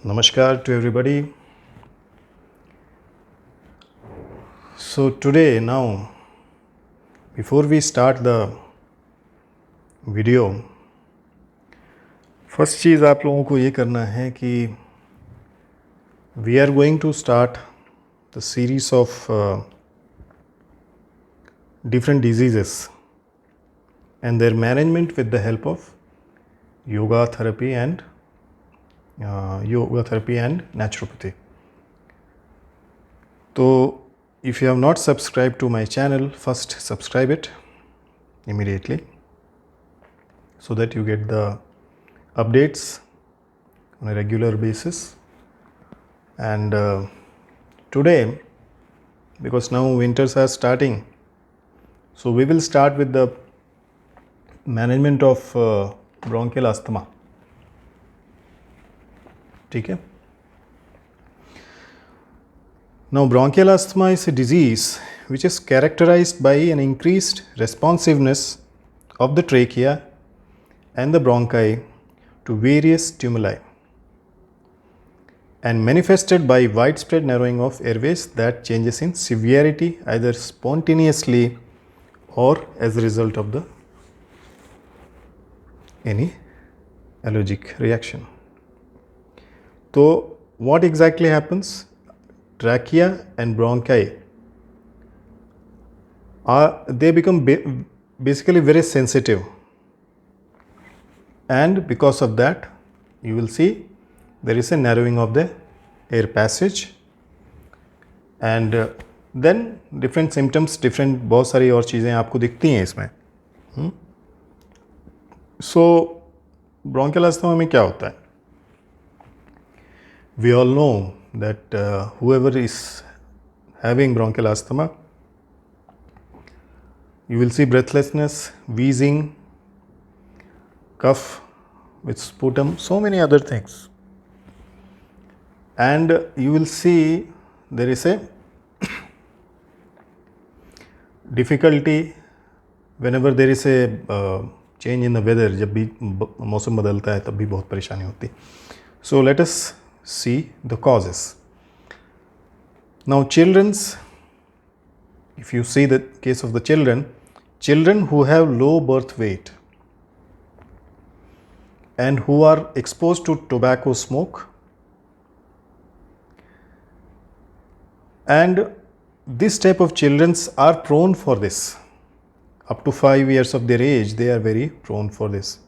Namaskar to everybody. So today now, before we start the video, first चीज़ आप लोगों को ये करना है कि we are going to start the series of different diseases and their management with the help of yoga therapy and naturopathy. So if you have not subscribed to my channel, first subscribe it immediately so that you get the updates on a regular basis. And today, because now winters are starting, so we will start with the management of bronchial asthma. ठीक है. Now bronchial asthma is a disease which is characterized by an increased responsiveness of the trachea and the bronchi to various stimuli and manifested by widespread narrowing of airways that changes in severity either spontaneously or as a result of the any allergic reaction. So what exactly happens? Trachea and bronchi they become basically very sensitive, and because of that you will see there is a narrowing of the air passage, and then different symptoms, different बहुत सारी और चीज़ें आपको दिखती हैं इसमें. So bronchial asthma में क्या होता है? We all know that whoever is having bronchial asthma, you will see breathlessness, wheezing, cough with sputum, so many other things. And you will see there is a difficulty whenever there is a change in the weather. जब भी मौसम बदलता है तब भी बहुत परेशानी होती है. So let us see the causes. Now children's, if you see the case of the children who have low birth weight and who are exposed to tobacco smoke, and this type of children are prone for this. Up to 5 years of their age, they are very prone for this.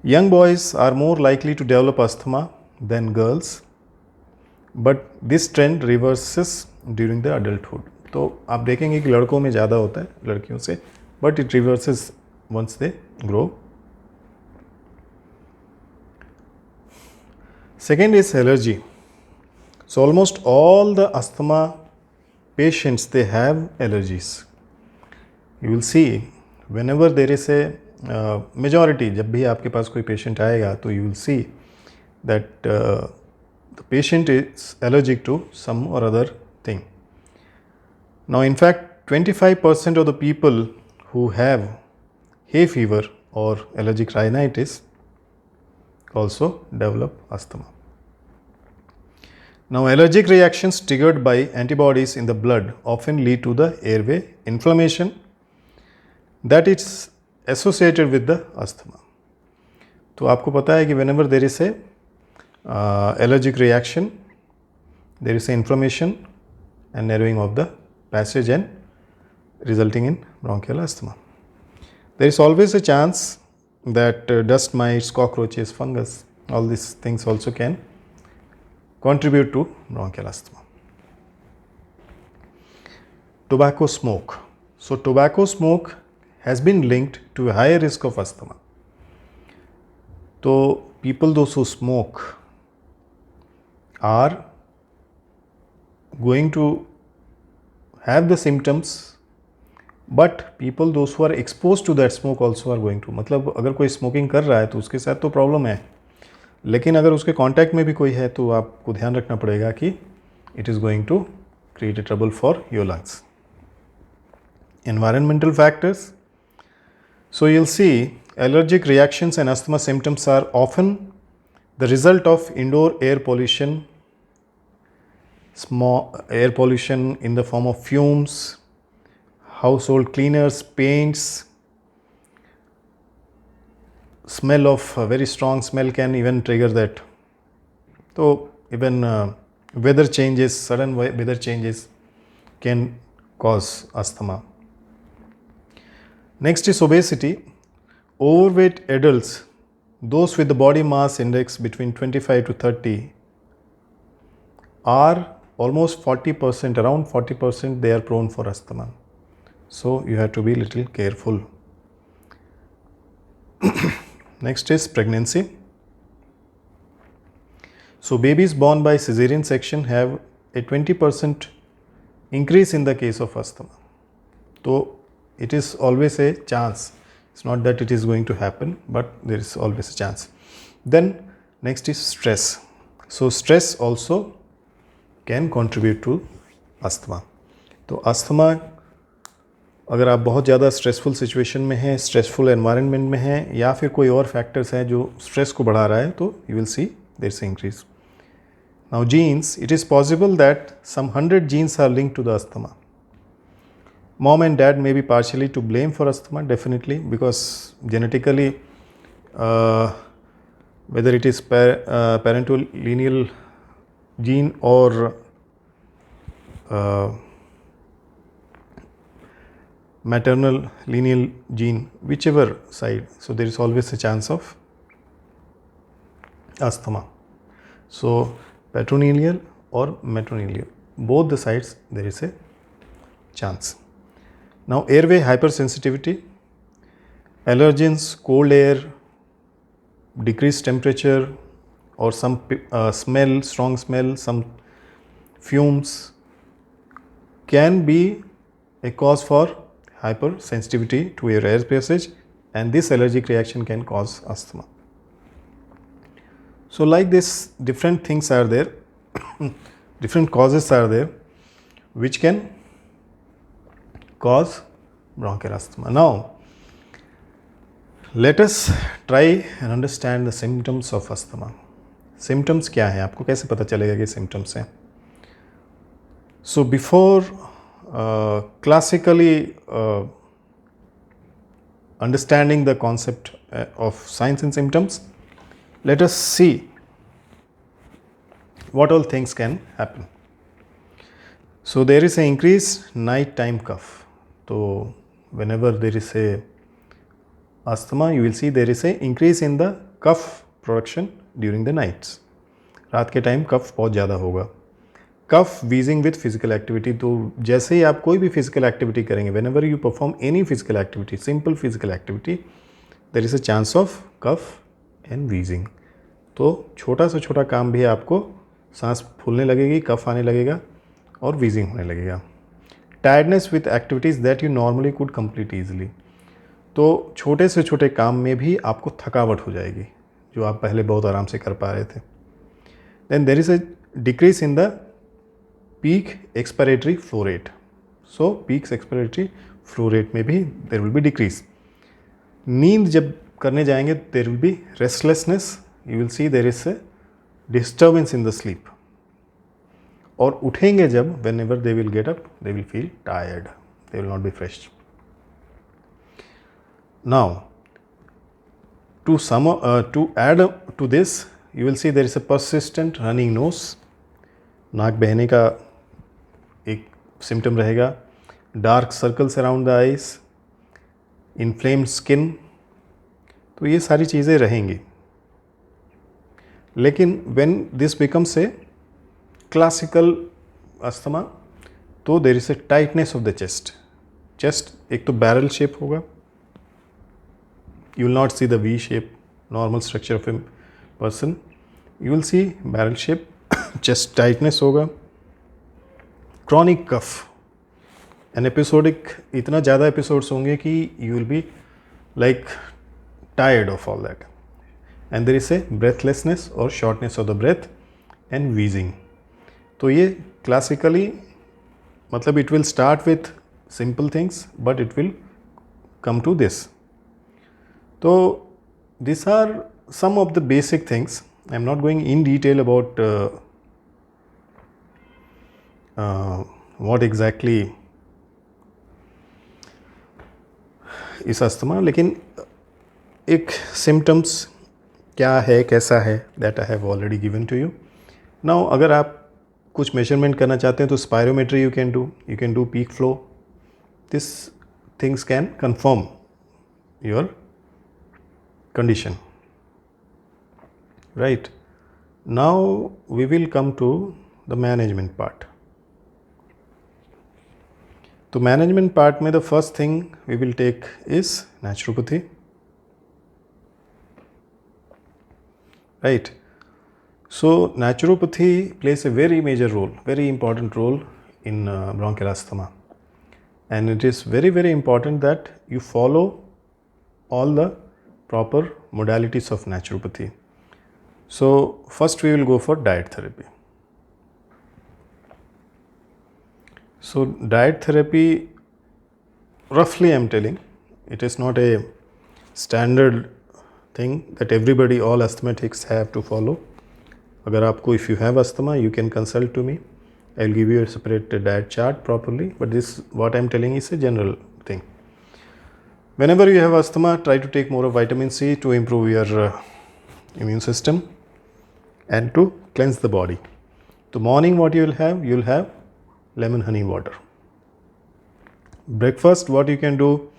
Young boys are more likely to develop asthma than girls, but this trend reverses during the adulthood. तो आप देखेंगे कि लड़कों में ज़्यादा होता है लड़कियों से, but it reverses once they grow. Second is allergy. So almost all the asthma patients, they have allergies. You will see whenever there is a majority, जब भी आपके पास कोई patient आएगा तो you will see that the patient is allergic to some or other thing. Now in fact 25% of the people who have hay fever or allergic rhinitis also develop asthma. Now allergic reactions triggered by antibodies in the blood often lead to the airway inflammation that is associated with the asthma. तो आपको पता है कि whenever there is a allergic reaction, there is a inflammation and narrowing of the passage and resulting in bronchial asthma. There is always a chance that dust mites, cockroaches, fungus, all these things also can contribute to bronchial asthma. Tobacco smoke. So tobacco smoke has been linked to a higher risk of asthma. So people those who smoke are going to have the symptoms, but people those who are exposed to that smoke also are going to, मतलब अगर कोई smoking कर रहा है तो उसके साथ तो प्रॉब्लम है, लेकिन अगर उसके कांटेक्ट में भी कोई है तो आपको ध्यान रखना पड़ेगा कि it is going to create a trouble for your lungs. Environmental factors. So you'll see allergic reactions and asthma symptoms are often The result of indoor air pollution, small air pollution in the form of fumes, household cleaners, paints, smell of very strong smell can even trigger that. So even weather changes, sudden weather changes can cause asthma. Next is obesity. Overweight adults, those with the body mass index between 25 to 30, are almost 40%, around 40% they are prone for asthma. So you have to be little careful. Next is pregnancy. So babies born by cesarean section have a 20% increase in the case of asthma. So it is always a chance. It's not that it is going to happen, but there is always a chance. Then next is stress. So stress also can contribute to asthma. तो asthma अगर आप बहुत ज़्यादा stressful situation में हैं, stressful environment में हैं, या फिर कोई और फैक्टर्स हैं जो स्ट्रेस को बढ़ा रहा है, तो you will see there is increase. Now genes, it is possible that some 100 genes are linked to the asthma. Mom and dad may be partially to blame for asthma, definitely, because genetically, whether it is parental lineal gene or maternal lineal gene, whichever side, so there is always a chance of asthma. So patrilineal or matrilineal, both the sides there is a chance. Now airway hypersensitivity, allergens, cold air, decreased temperature, or some smell, strong smell, some fumes can be a cause for hypersensitivity to your air passage, and this allergic reaction can cause asthma. So like this, different things are there, different causes are there which can cause bronchial asthma. Now let us try and understand the symptoms of asthma. Symptoms क्या है, आपको कैसे पता चलेगा कि symptoms हैं? So before classically understanding the concept of signs and symptoms, let us see what all things can happen. So there is an increased night time cough. So whenever there is a asthma, you will see there is a increase in the cough production during the nights. रात के time कफ बहुत ज़्यादा होगा. Cough wheezing with physical activity, तो जैसे ही आप कोई भी फिजिकल एक्टिविटी करेंगे, whenever you perform any physical activity, simple physical activity, there is a chance of cough and wheezing. तो छोटा से छोटा काम भी आपको सांस फूलने लगेगी, कफ आने लगेगा और वीजिंग होने लगेगा. Tiredness with activities that you normally could complete easily, तो छोटे से छोटे काम में भी आपको थकावट हो जाएगी जो आप पहले बहुत आराम से कर पा रहे थे. Then there is a decrease in the peak expiratory flow rate. So peak expiratory flow rate में भी देर विल बी डिक्रीज. नींद जब करने जाएंगे there will be restlessness, you will C there is a disturbance in the sleep. और उठेंगे जब, when ever they will get up, they will feel tired, they will not be fresh. Now to add to this, you will see there is a persistent running nose. नाक बहने का एक symptom रहेगा. Dark circles around the eyes, inflamed skin, तो ये सारी चीज़ें रहेंगी. लेकिन when this becomes a classical asthma, तो there is a tightness of the chest. Chest एक तो बैरल शेप होगा, you will not see the V shape, normal structure of a person. You will see barrel shape, chest tightness होगा. Chronic cough, an episodic, इतना ज़्यादा episodes होंगे कि you will be like tired of all that. And there is a breathlessness or shortness of the breath and wheezing. तो ये classically मतलब it will start with simple things but it will come to this. So these are some of the basic things I am not going in detail about what exactly is asthma, लेकिन एक symptoms क्या है कैसा है that I have already given to you. Now अगर आप कुछ measurement करना चाहते हैं तो spirometry you can do peak flow. This things can confirm your condition. Right. Now we will come to the management part. तो management part में the first thing we will take is naturopathy. Right. So naturopathy plays a very major role, very important role in bronchial asthma, and it is very, very important that you follow all the proper modalities of naturopathy. So first we will go for diet therapy. So diet therapy, roughly I am telling, it is not a standard thing that everybody, all asthmatics have to follow. अगर आपको, if you have asthma, you can consult to me. I will give you a separate diet chart properly, but this what I am telling is a general thing. Whenever you have asthma, try to take more of vitamin C to improve your immune system and to cleanse the body. So morning what you will have lemon honey water. Breakfast what you can do,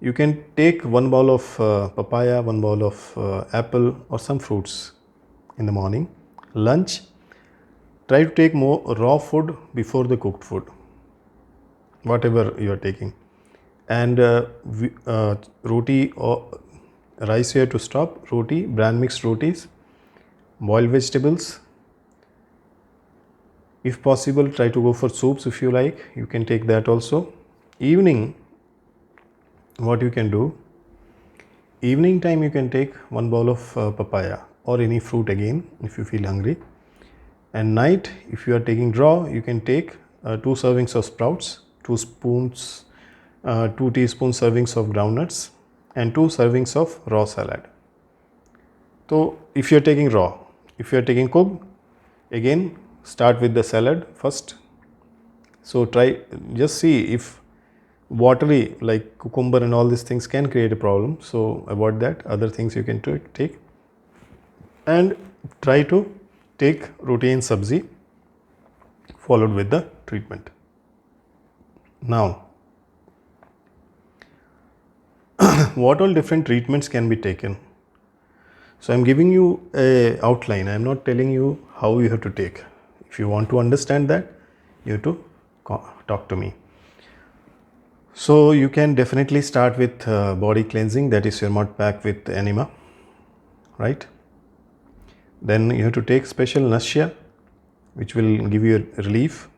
you can take one bowl of papaya, one bowl of apple or some fruits in the morning. Lunch, try to take more raw food before the cooked food, whatever you are taking. And roti or rice here to stop, roti, bran mixed rotis, boiled vegetables. If possible, try to go for soups if you like, you can take that also. Evening, what you can do, evening time you can take one bowl of papaya or any fruit again if you feel hungry. And night, if you are taking raw, you can take 2 servings of sprouts, 2 teaspoon servings of groundnuts and 2 servings of raw salad. So if you are taking raw, if you are taking cooked, again start with the salad first. So try, just see if watery like cucumber and all these things can create a problem, so avoid that. Other things you can take, and try to take roti and sabzi followed with the treatment. Now what all different treatments can be taken? So I am giving you a outline, I am not telling you how you have to take. If you want to understand that, you have to talk to me. So you can definitely start with body cleansing, that is your mud pack with enema, right? Then you have to take special nasya which will give you a relief.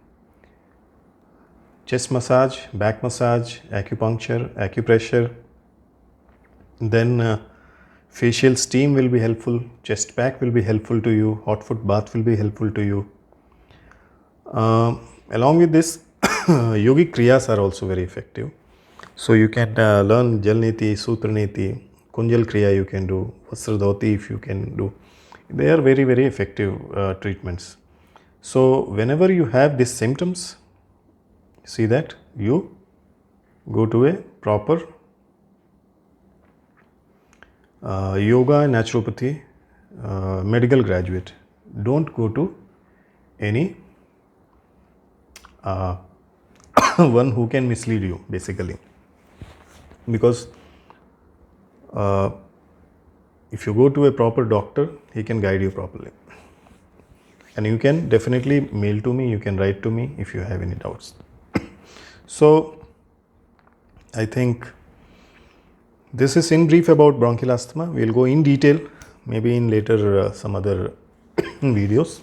Chest massage, back massage, acupuncture, acupressure. Then facial steam will be helpful, chest pack will be helpful to you, hot foot bath will be helpful to you. Along with this, yogic kriyas are also very effective. So you can learn Jal Niti, Sutra Niti, Kunjal Kriya you can do, Vastra Dhoti if you can do. They are very, very effective treatments. So whenever you have these symptoms, see that you go to a proper yoga and naturopathy medical graduate. Don't go to any one who can mislead you basically, because if you go to a proper doctor, he can guide you properly. And you can definitely mail to me, you can write to me if you have any doubts. So I think this is in brief about bronchial asthma. We will go in detail maybe in later some other videos.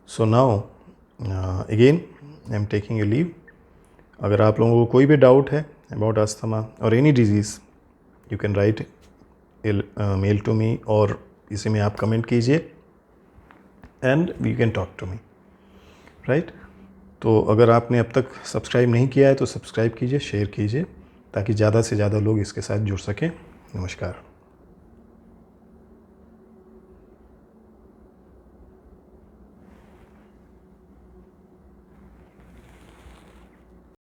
So now again I am taking a leave. अगर आप लोगों को कोई भी doubt है about asthma or any disease, you can write a mail to me, और इसी में आप कमेंट कीजिए and you can talk to me, right? तो अगर आपने अब तक सब्सक्राइब नहीं किया है तो सब्सक्राइब कीजिए, शेयर कीजिए ताकि ज़्यादा से ज़्यादा लोग इसके साथ जुड़ सकें। नमस्कार।